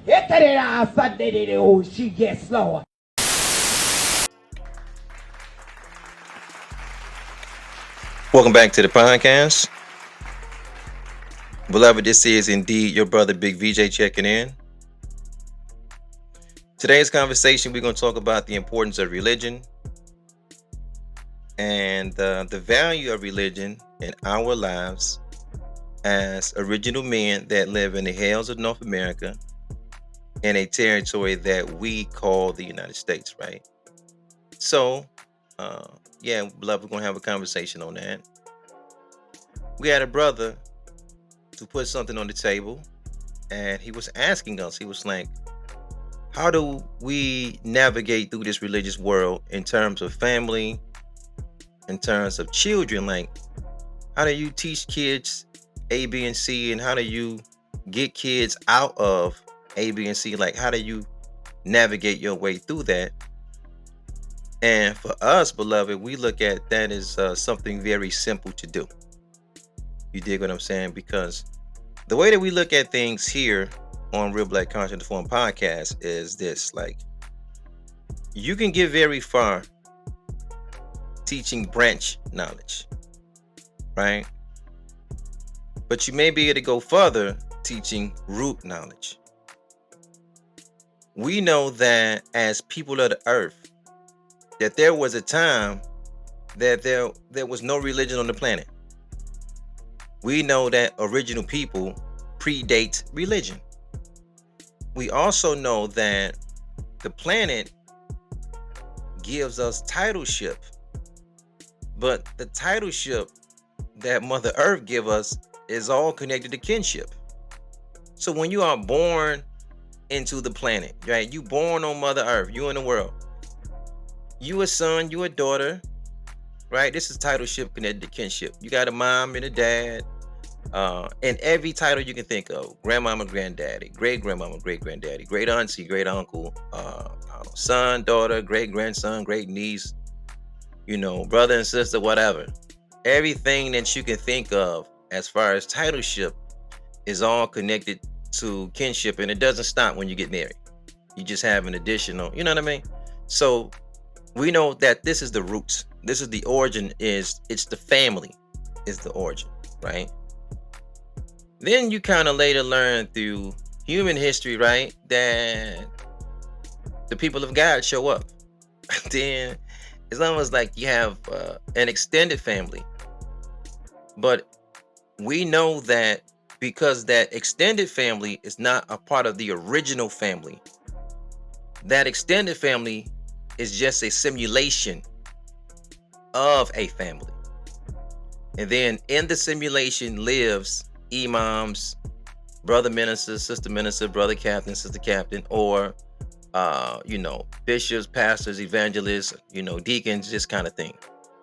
Yes, Lord. Welcome back to the podcast. Beloved, this is indeed your brother Big VJ checking in. Today's conversation, we're going to talk about the importance of religion and the value of religion in our lives as original men that live in the hills of North America in a territory that we call the United States, right? So, yeah, beloved, we're going to have a conversation on that. We had a brother to put something on the table, and he was asking us, he was like, how do we navigate through this religious world in terms of family, in terms of children? Like, how do you teach kids A, B, and C, and how do you get kids out of A, B, and C? Like, how do you navigate your way through that? And for us, beloved, we look at that as something very simple to do. You dig what I'm saying? Because the way that we look at things here on Real Black Conscious Informed Podcast is this: like, you can get very far teaching branch knowledge, right? But you may be able to go further teaching root knowledge. We know that as people of the earth, that there was a time that there was no religion on the planet. We know that original people predate religion. We also know that the planet gives us titleship, but the titleship that Mother Earth give us is all connected to kinship. So when you are born into the planet, right? You born on Mother Earth, you in the world. You a son, you a daughter, right? This is titleship connected to kinship. You got a mom and a dad, and every title you can think of: grandmama, granddaddy, great grandmama, great granddaddy, great auntie, great uncle, son, daughter, great grandson, great niece, brother and sister, whatever. Everything that you can think of as far as titleship is all connected to kinship, and it doesn't stop when you get married. You just have an additional, you know what I mean? So we know that this is the roots. This is the origin. It's the family is the origin, right? Then you kind of later learn through human history, right, that the people of God show up. Then it's almost like you have an extended family. But we know that because that extended family is not a part of the original family, that extended family is just a simulation of a family. And then in the simulation lives imams, brother minister, sister minister, brother captain, sister captain, or bishops, pastors, evangelists, deacons, this kind of thing.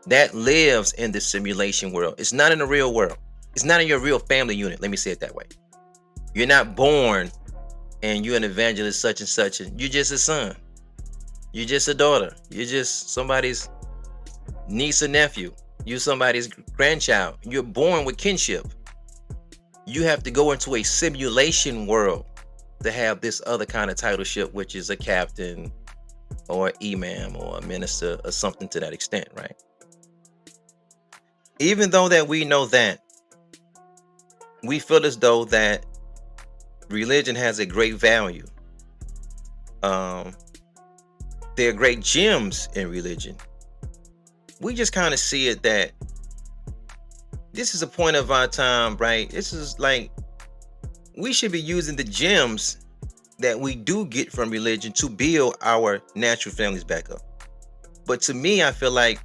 That lives in the simulation world. It's not in the real world. It's not in your real family unit. Let me say it that way. You're not born and you're an evangelist such and such, and you're just a son. You're just a daughter. You're just somebody's niece or nephew. You're somebody's grandchild. You're born with kinship. You have to go into a simulation world to have this other kind of titleship, which is a captain or imam or a minister or something to that extent, right? Even though that we know that, we feel as though that religion has a great value. There are great gems in religion. We just kind of see it that this is a point of our time, right? This is like, we should be using the gems that we do get from religion to build our natural families back up. But to me, I feel like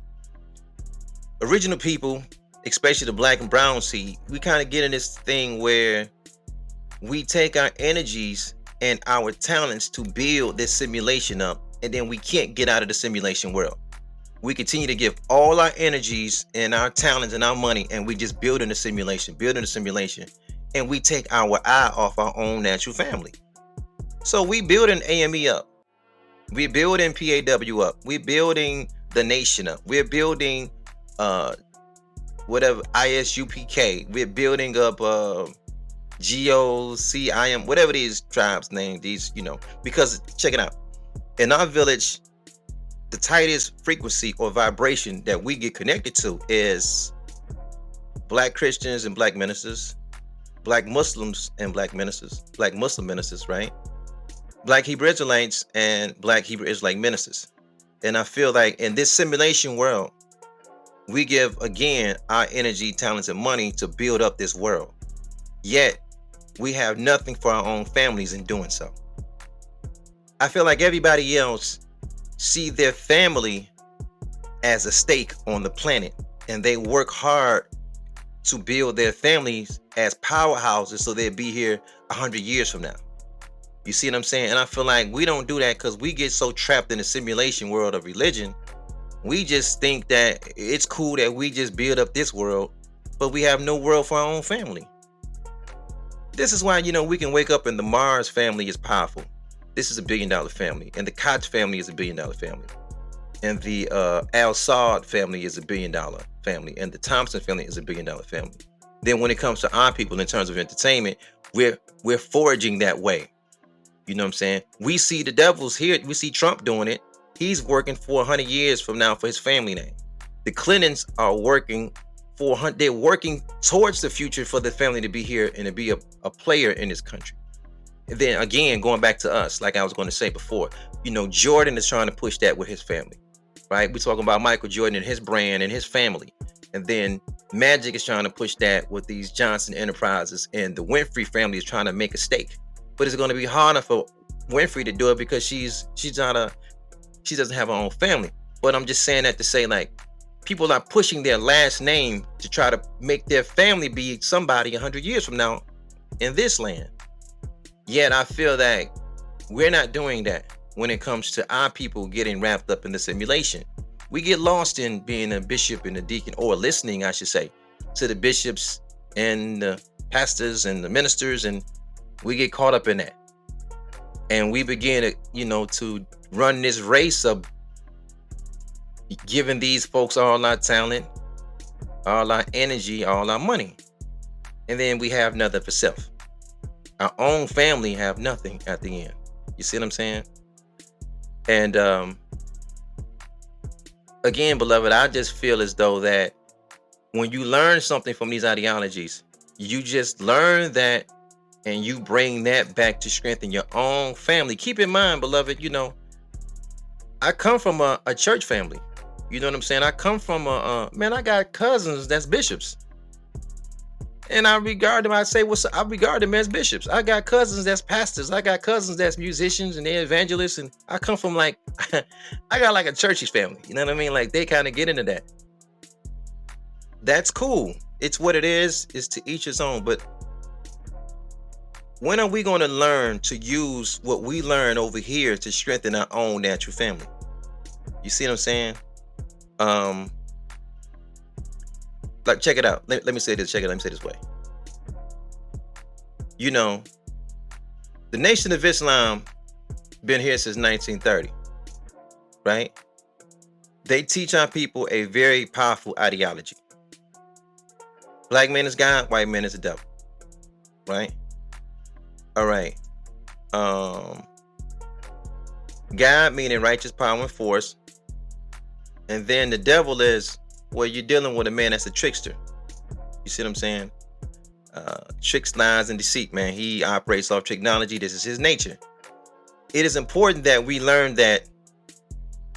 original people, especially the black and brown seed, we kind of get in this thing where we take our energies and our talents to build this simulation up, and then we can't get out of the simulation world. We continue to give all our energies and our talents and our money, and we just building a simulation, and we take our eye off our own natural family. So we building AME up. We're building PAW up. We're building the nation up. We're building whatever ISUPK. We're building up GOCIM, whatever these tribes name these, because check it out. In our village, the tightest frequency or vibration that we get connected to is Black Christians and Black ministers, Black Muslims and Black ministers, Black Muslim ministers, right? Black Hebrew Israelites and Black Hebrew Israelite ministers. And I feel like in this simulation world, we give again our energy, talents, and money to build up this world. Yet we have nothing for our own families in doing so. I feel like everybody else see their family as a stake on the planet, and they work hard to build their families as powerhouses so they'll be here 100 years from now. You see what I'm saying? And I feel like we don't do that because we get so trapped in the simulation world of religion. We just think that it's cool that we just build up this world, but we have no world for our own family. This is why, we can wake up and the Mars family is powerful. This is $1 billion family. And the Koch family is $1 billion family. And the Al Saud family is $1 billion family. And the Thompson family is $1 billion family. Then when it comes to our people in terms of entertainment, we're foraging that way. You know what I'm saying? We see the devils here. We see Trump doing it. He's working for 100 years from now for his family name. The Clintons are working they're working towards the future for the family to be here and to be a player in this country. And then again, going back to us, like I was going to say before, Jordan is trying to push that with his family, right? We're talking about Michael Jordan and his brand and his family. And then Magic is trying to push that with these Johnson Enterprises, and the Winfrey family is trying to make a stake. But it's going to be harder for Winfrey to do it because she doesn't have her own family. But I'm just saying that to say, like, people are pushing their last name to try to make their family be somebody 100 years from now in this land. Yet I feel that we're not doing that when it comes to our people getting wrapped up in the simulation. We get lost in being a bishop and a deacon, or listening, I should say, to the bishops and the pastors and the ministers, and we get caught up in that. And we begin to, to run this race of giving these folks all our talent, all our energy, all our money. And then we have nothing for self. Our own family have nothing at the end. You see what I'm saying? And again, beloved, I just feel as though that when you learn something from these ideologies, you just learn that and you bring that back to strengthen your own family. Keep in mind, beloved, I come from a church family. You know what I'm saying? I come from I got cousins that's bishops. And I regard them, I regard them as bishops. I got cousins that's pastors. I got cousins that's musicians and they're evangelists. And I come from I got like a churchish family. You know what I mean? Like they kind of get into that. That's cool. It's what it is. It's to each his own. But when are we going to learn to use what we learn over here to strengthen our own natural family? You see what I'm saying? Like, check it out. Let me say this. Check it out. Let me say it this way. The Nation of Islam been here since 1930, right? They teach our people a very powerful ideology. Black man is God, white man is the devil, right? All right. God meaning righteous power and force, and then the devil is, well, you're dealing with a man that's a trickster. You see what I'm saying? Tricks, lies, and deceit, man. He operates off technology. This is his nature. It is important that we learn that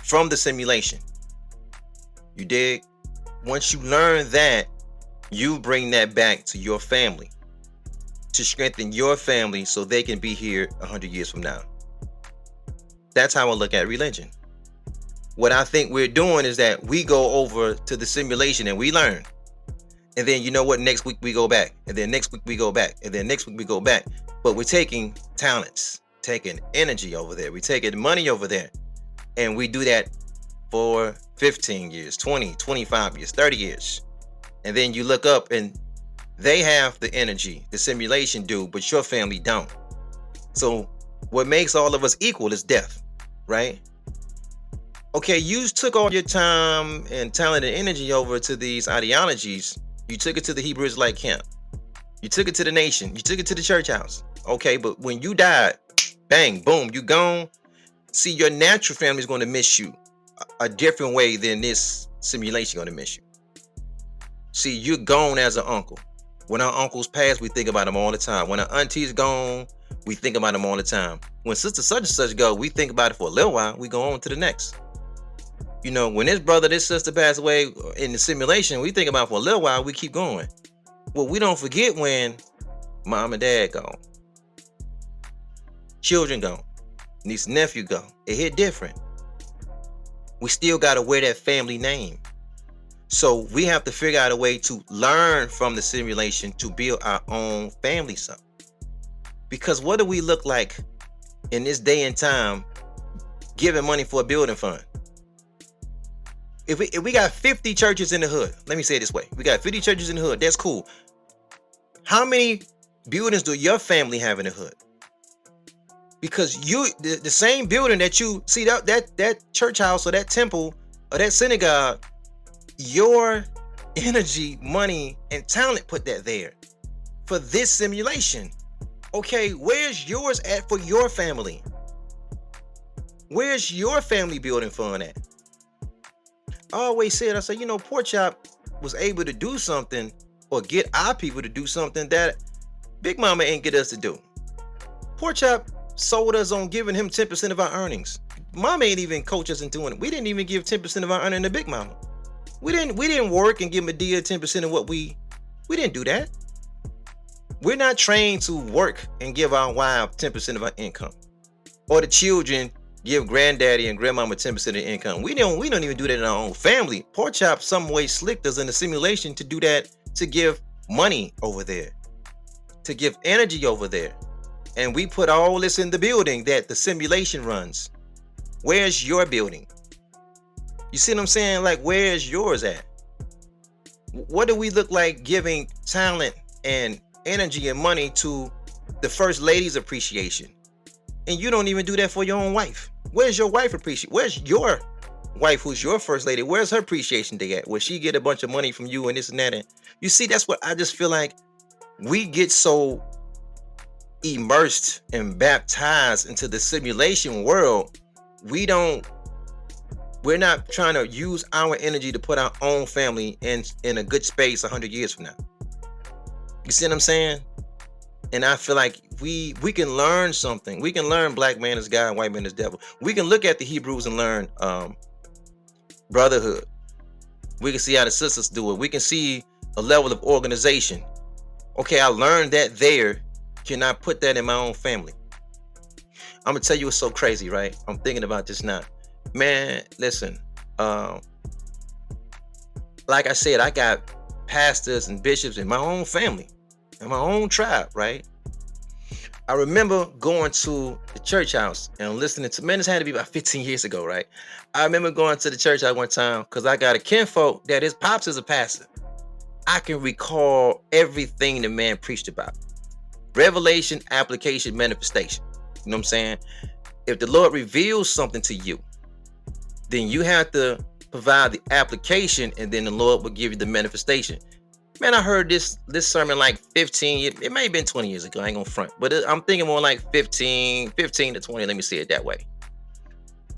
from the simulation. You dig? Once you learn that, you bring that back to your family to strengthen your family so they can be here 100 years from now. That's how I look at religion. What I think we're doing is that we go over to the simulation and we learn. And then you know what? Next week we go back. And then next week we go back. And then next week we go back. But we're taking talents, taking energy over there. We're taking money over there. And we do that for 15 years, 20, 25 years, 30 years. And then you look up and they have the energy, the simulation do, but your family don't. So what makes all of us equal is death, right? Okay, you took all your time and talent and energy over to these ideologies. You took it to the Hebrew Israelite camp. You took it to the nation. You took it to the church house. Okay, but when you died, bang, boom, you gone. See, your natural family is going to miss you a different way than this simulation going to miss you. See, you're gone as an uncle. When our uncles pass, we think about them all the time. When our auntie's gone, we think about them all the time. When sister such and such go, we think about it for a little while. We go on to the next. You know, when this brother, this sister pass away in the simulation, we think about it for a little while. We keep going. Well, we don't forget when mom and dad gone, children gone, niece and nephew gone. It hit different. We still got to wear that family name. So we have to figure out a way to learn from the simulation to build our own family something. Because what do we look like in this day and time giving money for a building fund? If we got 50 churches in the hood, let me say it this way. We got 50 churches in the hood. That's cool. How many buildings do your family have in the hood? Because the same building that you see, that church house or that temple or that synagogue, your energy, money, and talent put that there for this simulation. Okay, where's yours at for your family? Where's your family building fund at? I always said, I said, Pork Chop was able to do something or get our people to do something that Big Mama ain't get us to do. Pork Chop sold us on giving him 10% of our earnings. Mama ain't even coach us in doing it. We didn't even give 10% of our earnings to Big Mama. We didn't work and give Medea 10% of what we didn't do that. We're not trained to work and give our wife 10% of our income. Or the children give granddaddy and grandmama 10% of the income. We don't even do that in our own family. Pork Chop some way slicked us in the simulation to do that, to give money over there, to give energy over there. And we put all this in the building that the simulation runs. Where's your building? You see what I'm saying? Like, where's yours at? What do we look like giving talent and energy and money to the first lady's appreciation? And you don't even do that for your own wife. Where's your wife appreciation? Where's your wife, who's your first lady? Where's her appreciation day at? Where she get a bunch of money from you and this and that? And you see, that's what I just feel like we get so immersed and baptized into the simulation world. We're not trying to use our energy to put our own family in a good space 100 years from now. You see what I'm saying? And I feel like we can learn something. We can learn black man is God, white man is devil. We can look at the Hebrews and learn brotherhood. We can see how the sisters do it. We can see a level of organization. Okay, I learned that there. Can I put that in my own family? I'm gonna tell you, it's so crazy, right? I'm thinking about this now. Man, listen. Like I said, I got pastors and bishops in my own family, in my own tribe, right? I remember going to the church house and listening to, man, this had to be about 15 years ago, right? I remember going to the church house one time because I got a kinfolk that his pops is a pastor. I can recall everything the man preached about. Revelation, application, manifestation. You know what I'm saying? If the Lord reveals something to you, then you have to provide the application, and then the Lord will give you the manifestation. Man, I heard this sermon like 15, it may have been 20 years ago, I ain't gonna front, but I'm thinking more like 15 to 20, let me say it that way.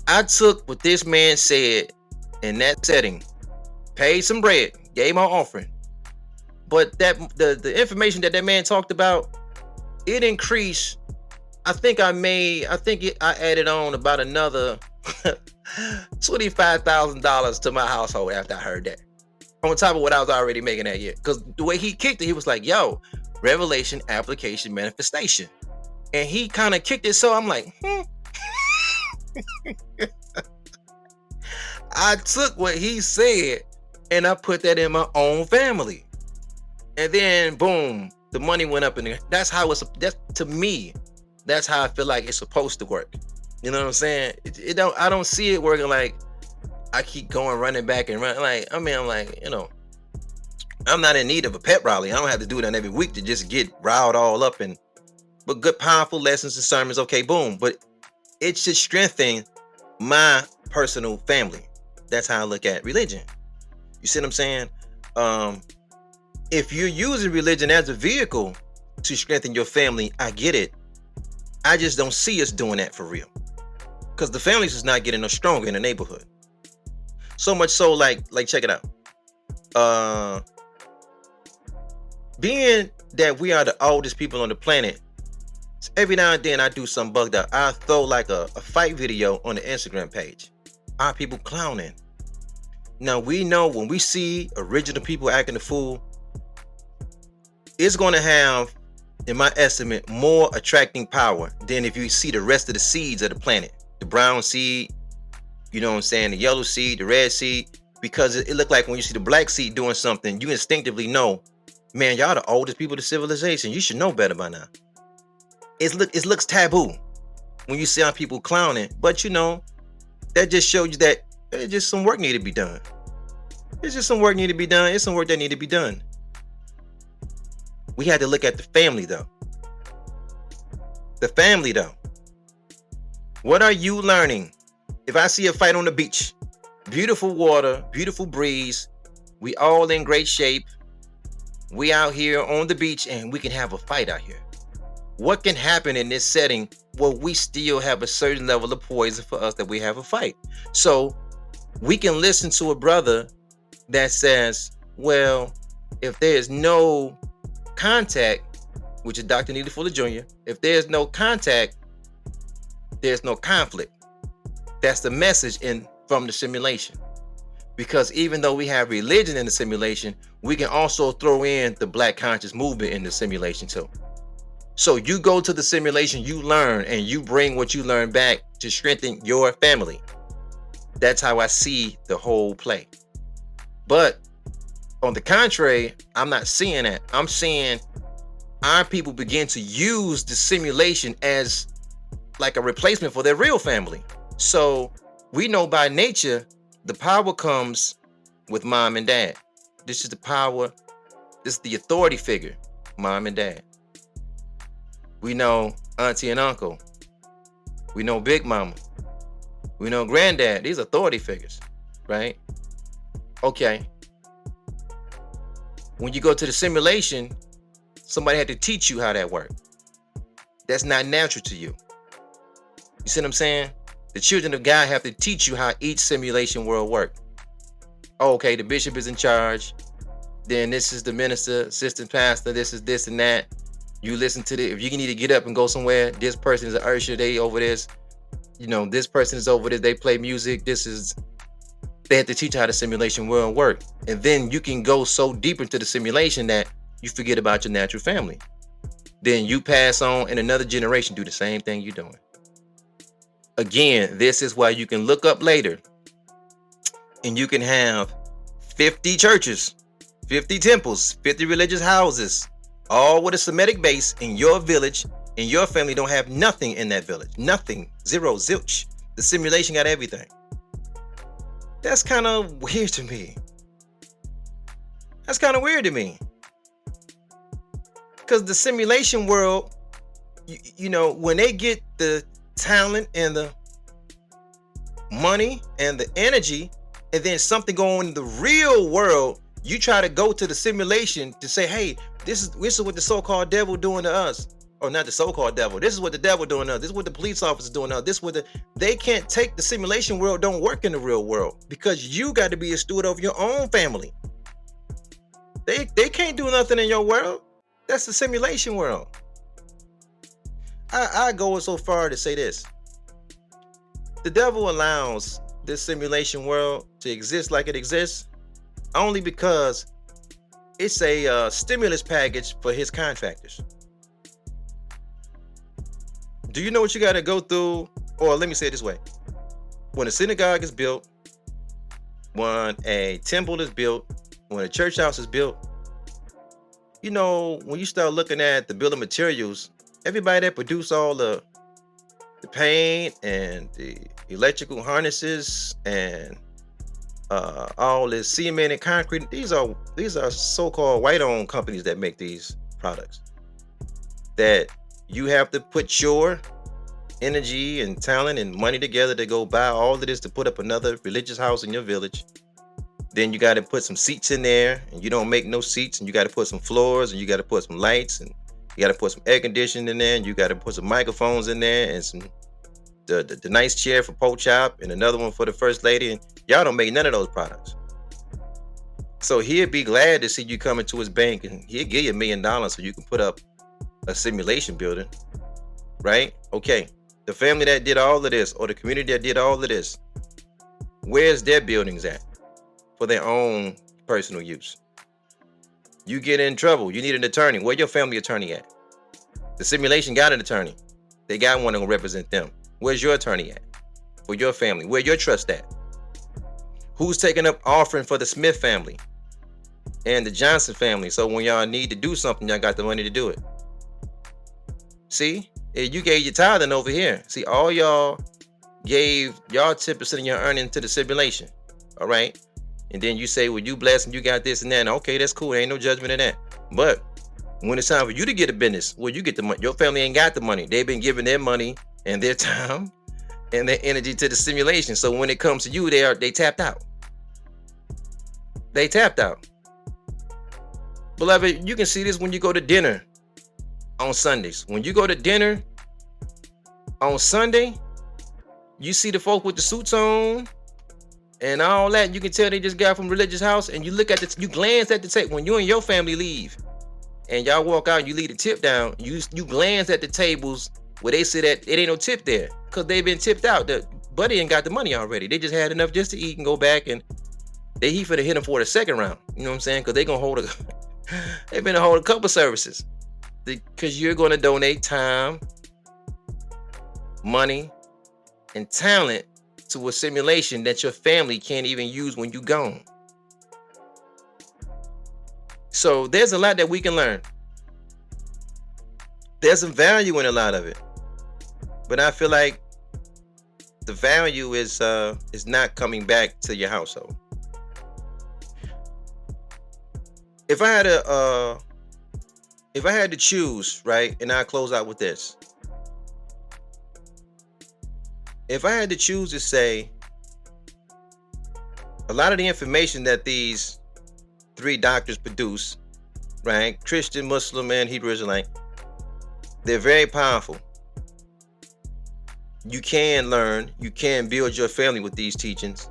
I took what this man said in that setting, paid some bread, gave my offering, but that the information that man talked about, it increased. I added on about another $25,000 to my household after I heard that, on top of what I was already making that year. Because the way he kicked it, he was like, yo, revelation, application, manifestation. And he kind of kicked it, so I'm like, I took what he said and I put that in my own family. And then boom, the money went up in there. That's to me, that's how I feel like it's supposed to work. You know what I'm saying? I don't see it working like I keep going running back and running. I'm not in need of a pep rally. I don't have to do that every week to just get riled all up. But good, powerful lessons and sermons, okay, boom. But it should strengthen my personal family. That's how I look at religion. You see what I'm saying? If you're using religion as a vehicle to strengthen your family, I get it. I just don't see us doing that for real. Because the families is not getting no stronger in the neighborhood. So much so, like check it out. Being that we are the oldest people on the planet, every now and then I do some bugged out. I throw like a fight video on the Instagram page. Our people clowning. Now we know when we see original people acting a fool, it's going to have, in my estimate, more attracting power than if you see the rest of the seeds of the planet. The brown seed, you know what I'm saying, the yellow seed, the red seed, because it looked like when you see the black seed doing something, you instinctively know, man, y'all the oldest people of civilization. You should know better by now. It looks taboo when you see our people clowning, but you know, that just shows you that there's just some work need to be done. There's just some work need to be done. It's some work that need to be done. We had to look at the family though. The family though. What are you learning? If I see a fight on the beach, beautiful water, beautiful breeze, we all in great shape. We out here on the beach and we can have a fight out here. What can happen in this setting where we still have a certain level of poison for us that we have a fight? So we can listen to a brother that says, well, if there's no contact, which is Dr. Neely Fuller Jr., if there's no contact, there's no conflict. That's the message from the simulation. Because even though we have religion in the simulation, we can also throw in the Black conscious movement in the simulation too. So you go to the simulation, you learn, and you bring what you learn back to strengthen your family. That's how I see the whole play. But on the contrary, I'm not seeing that. I'm seeing our people begin to use the simulation as like a replacement for their real family. So we know by nature, the power comes with mom and dad. This is the power. This is the authority figure, mom and dad. We know auntie and uncle. We know big mama. We know granddad. These are authority figures, right? Okay. When you go to the simulation, somebody had to teach you how that worked. That's not natural to you. You see what I'm saying? The children of God have to teach you how each simulation world works. Okay, the bishop is in charge. Then this is the minister, assistant pastor. This is this and that. You listen to if you need to get up and go somewhere, this person is an usher, they over this. You know, this person is over this, they play music. They have to teach how the simulation world work. And then you can go so deep into the simulation that you forget about your natural family. Then you pass on and another generation do the same thing you're doing. Again, this is why you can look up later and you can have 50 churches, 50 temples, 50 religious houses, all with a Semitic base in your village, and your family don't have nothing in that village. Nothing. Zero, zilch. The simulation got everything. That's kind of weird to me. That's kind of weird to me. Because the simulation world, you know, when they get the talent and the money and the energy, and then something going on in the real world, you try to go to the simulation to say, hey, this is what the so-called devil doing to us. Or not the so-called devil. This is what the devil doing to us. This is what the police officer doing to us. This is what they can't take the simulation world, don't work in the real world. Because you got to be a steward of your own family. They can't do nothing in your world. That's the simulation world. I go so far to say this. The devil allows this simulation world to exist like it exists only because it's a stimulus package for his contractors. Do you know what you got to go through? Or let me say it this way. When a synagogue is built, when a temple is built, when a church house is built, you know, when you start looking at the bill of materials, everybody that produce all the paint and the electrical harnesses and all this cement and concrete, these are so-called white-owned companies that make these products. That you have to put your energy and talent and money together to go buy all of this to put up another religious house in your village. Then you got to put some seats in there, and you don't make no seats, and you got to put some floors, and you got to put some lights, and you got to put some air conditioning in there, and you got to put some microphones in there, and some the nice chair for Pope Chop, and another one for the First Lady, and y'all don't make none of those products. So he'd be glad to see you come into his bank, and he'll give you $1 million so you can put up a simulation building, right? Okay, the family that did all of this, or the community that did all of this, where's their buildings at for their own personal use? You get in trouble, you need an attorney. Where your family attorney at? The simulation got an attorney. They got one to represent them. Where's your attorney at for your family? Where your trust at? Who's taking up offering for the Smith family and the Johnson family? So when y'all need to do something, y'all got the money to do it. See, you gave your tithing over here. See, all y'all gave y'all 10% of your earnings to the simulation. All right. And then you say, well, you blessed and you got this and that. And okay, that's cool. There ain't no judgment in that. But when it's time for you to get a business, well, you get the money. Your family ain't got the money. They've been giving their money and their time and their energy to the simulation. So when it comes to you, they tapped out. They tapped out. Beloved, you can see this when you go to dinner on Sundays. When you go to dinner on Sunday, you see the folk with the suits on and all that. You can tell they just got from religious house. And you look at you glance at the table. When you and your family leave and y'all walk out and you leave the tip down, you glance at the tables where they sit at, it ain't no tip there because they've been tipped out. The buddy ain't got the money already. They just had enough just to eat and go back, and he finna hit them for the second round. You know what I'm saying? Because they're gonna hold they've been to hold a couple services because you're gonna donate time, money, and talent to a simulation that your family can't even use when you gone. So there's a lot that we can learn. There's some value in a lot of it, but I feel like the value is not coming back to your household. If I had to choose, right, and I'll close out with this. If I had to choose to say, a lot of the information that these 3 doctors produce, right, Christian, Muslim, and Hebrew Israelite, they're very powerful. You can learn, you can build your family with these teachings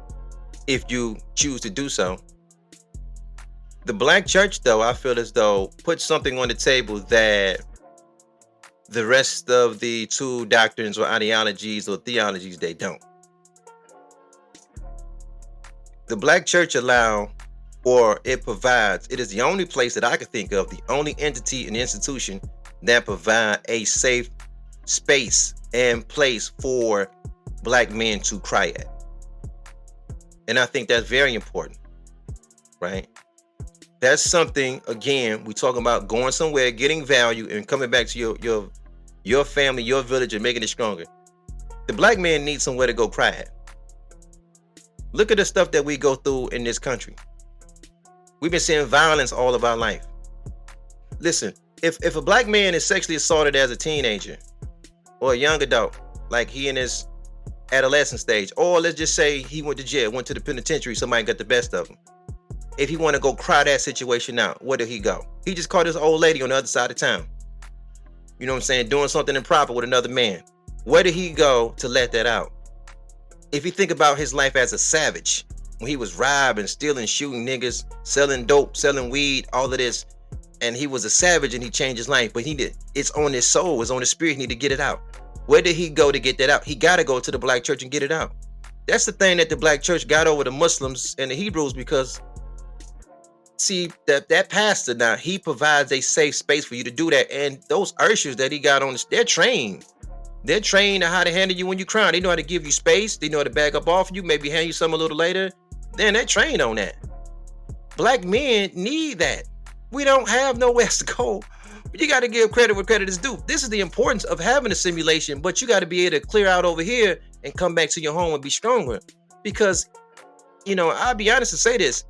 if you choose to do so. The black church, though, I feel as though put something on the table that the rest of the 2 doctrines or ideologies or theologies, they don't. The black church it is the only place that I could think of, the only entity and institution that provide a safe space and place for black men to cry at. And I think that's very important, right? That's something, again, we talking about going somewhere, getting value, and coming back to your family, your village, and making it stronger. The black man needs somewhere to go cry at. Look at the stuff that we go through in this country. We've been seeing violence all of our life. Listen, if a black man is sexually assaulted as a teenager or a young adult, like he in his adolescent stage, or let's just say he went to jail, went to the penitentiary, somebody got the best of him. If he want to go cry that situation out, where did he go? He just caught this old lady on the other side of town. You know what I'm saying? Doing something improper with another man. Where did he go to let that out? If you think about his life as a savage, when he was robbing, stealing, shooting niggas, selling dope, selling weed, all of this, and he was a savage and he changed his life, but it's on his soul, it's on his spirit, he need to get it out. Where did he go to get that out? He got to go to the black church and get it out. That's the thing that the black church got over the Muslims and the Hebrews, because see, that pastor now, he provides a safe space for you to do that. And those ushers that he got on, they're trained. They're trained on how to handle you when you cry. They know how to give you space. They know how to back up off you, maybe hand you some a little later. Then they're trained on that. Black men need that. We don't have nowhere to go. But you got to give credit where credit is due. This is the importance of having a simulation, but you got to be able to clear out over here and come back to your home and be stronger. Because, I'll be honest and say this.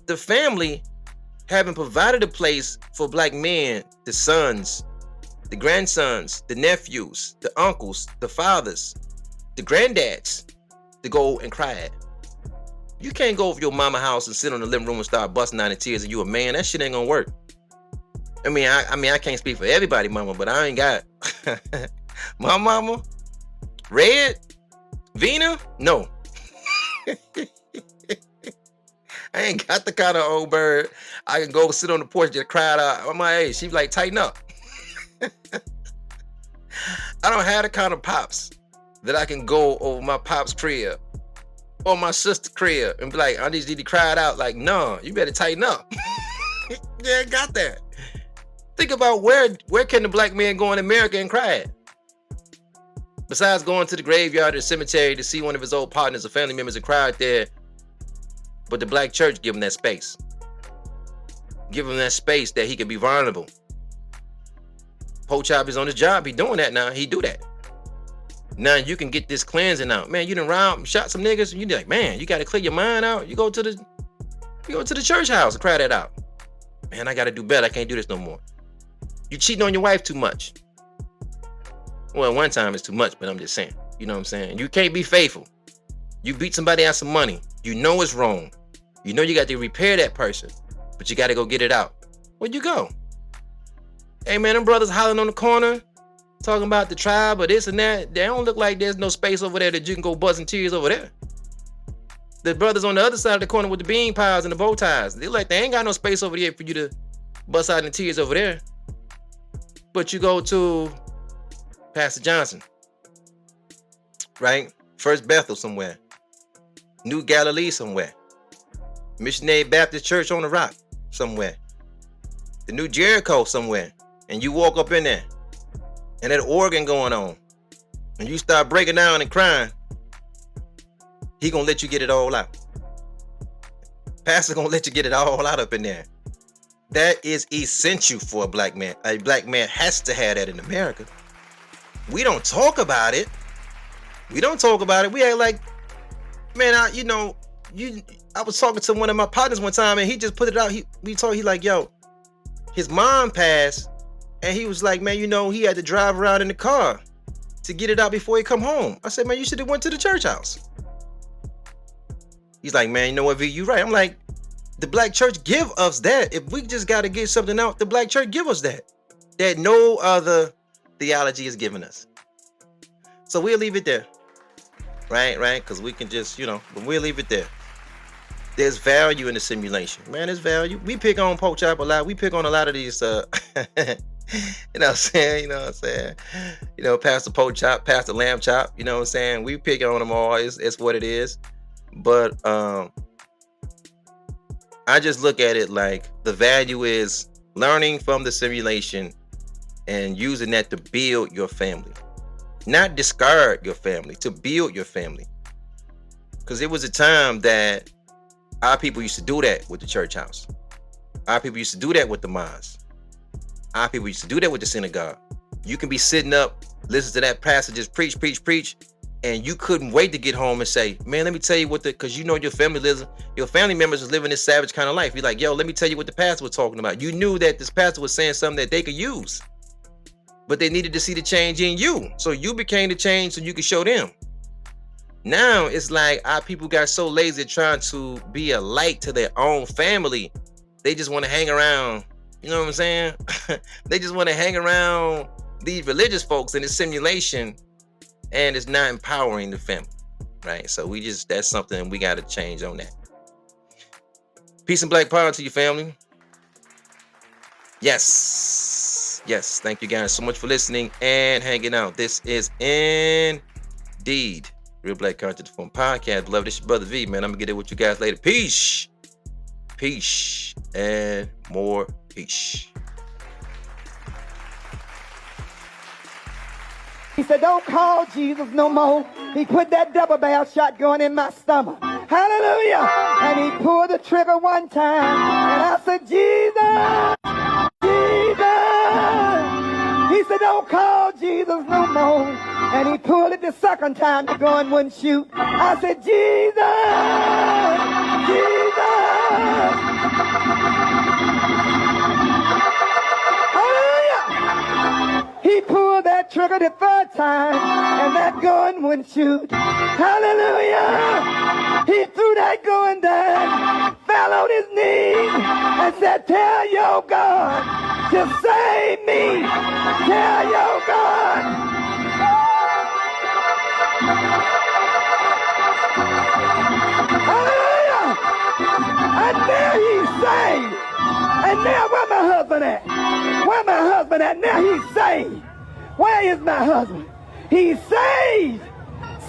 The family having provided a place for black men, the sons, the grandsons, the nephews, the uncles, the fathers, the granddads to go and cry at. You can't go over your mama house and sit on the living room and start busting out in tears and you a man. That shit ain't gonna work. I mean, I can't speak for everybody, mama, but I ain't got my mama, Red, Vina, no. I ain't got the kind of old bird I can go sit on the porch and cry out. I'm like, hey, she be like, tighten up. I don't have the kind of pops that I can go over my pop's crib or my sister's crib and be like, I need you to cry it out. Like, no, you better tighten up. Yeah, got that. Think about where can the black man go in America and cry at? Besides going to the graveyard or the cemetery to see one of his old partners or family members and cry out there, but the black church give him that space. Give him that space that he can be vulnerable. Pochop is on his job. He doing that now. He do that. Now you can get this cleansing out. Man, you done robbed, shot some niggas. And you be like, man, you got to clear your mind out. You go to the church house and cry that out. Man, I got to do better. I can't do this no more. You cheating on your wife too much. Well, one time it's too much, but I'm just saying. You know what I'm saying? You can't be faithful. You beat somebody out some money. You know it's wrong. You know you got to repair that person, but you got to go get it out. Where'd you go? Hey, man, them brothers hollering on the corner, talking about the tribe or this and that. They don't look like there's no space over there that you can go buzzing tears over there. The brothers on the other side of the corner with the bean piles and the bow ties, they ain't got no space over there for you to bust out in tears over there. But you go to Pastor Johnson, right? First Bethel somewhere. New Galilee somewhere. Missionary Baptist Church on the Rock somewhere. The New Jericho somewhere. And you walk up in there and that organ going on and you start breaking down and crying, he gonna let you get it all out. Pastor gonna let you get it all out up in there. That is essential for a black man. A black man has to have that in America. We don't talk about it. We don't talk about it. We act like, man, I was talking to one of my partners one time and he just put it out. He like, yo, his mom passed and he was like, man, he had to drive around in the car to get it out before he come home. I said, man, you should have went to the church house. He's like, man, you know what, V, you right. I'm like, the black church give us that. If we just got to get something out, the black church give us that no other theology is giving us. So we'll leave it there. Right? Because we can just, but we'll leave it there. There's value in the simulation. Man, there's value. We pick on Pochop a lot. We pick on a lot of these, you know what I'm saying? Pastor Pochop, Pastor Lamb Chop, you know what I'm saying? We pick on them all. It's what it is. But I just look at it like the value is learning from the simulation and using that to build your family. Not discard your family, to build your family. Because it was a time that our people used to do that with the church house. Our people used to do that with the mosque. Our people used to do that with the synagogue. You can be sitting up, listen to that pastor just preach, and you couldn't wait to get home and say, man, let me tell you because your family members is living this savage kind of life. You're like, yo, let me tell you what the pastor was talking about. You knew that this pastor was saying something that they could use, but they needed to see the change in you. So you became the change so you could show them. Now it's like our people got so lazy trying to be a light to their own family. They just want to hang around. You know what I'm saying? They just want to hang around these religious folks in the simulation, and it's not empowering the family, right? So that's something we got to change on that. Peace and black power to your family. Yes. Thank you guys so much for listening and hanging out. This is indeed Real Black Content Form Podcast. Love this, your brother V, man. I'm gonna get it with you guys later. Peace and more peace. He said, don't call Jesus no more. He put that double barrel shotgun in my stomach. Hallelujah. And he pulled the trigger one time. And I said, Jesus. He said, don't call Jesus no more. And he pulled it the second time. The gun wouldn't shoot. I said, Jesus. Hallelujah. He pulled that that trigger the third time, and that gun wouldn't shoot. Hallelujah! He threw that gun down, fell on his knees, and said, tell your God to save me. Tell your God. Hallelujah! And now he's saved. And now where my husband at? Where my husband at? Now he's saved. Where is my husband? He's saved,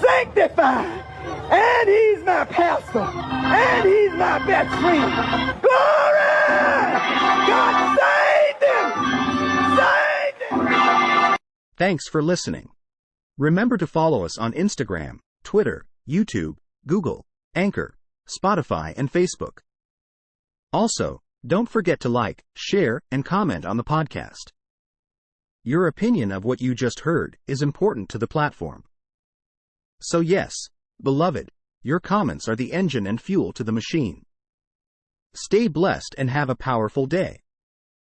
sanctified, and he's my pastor, and he's my best friend. Glory! God saved him! Saved him! Thanks for listening. Remember to follow us on Instagram, Twitter, YouTube, Google, Anchor, Spotify, and Facebook. Also, don't forget to like, share, and comment on the podcast. Your opinion of what you just heard is important to the platform. So yes, beloved, your comments are the engine and fuel to the machine. Stay blessed and have a powerful day.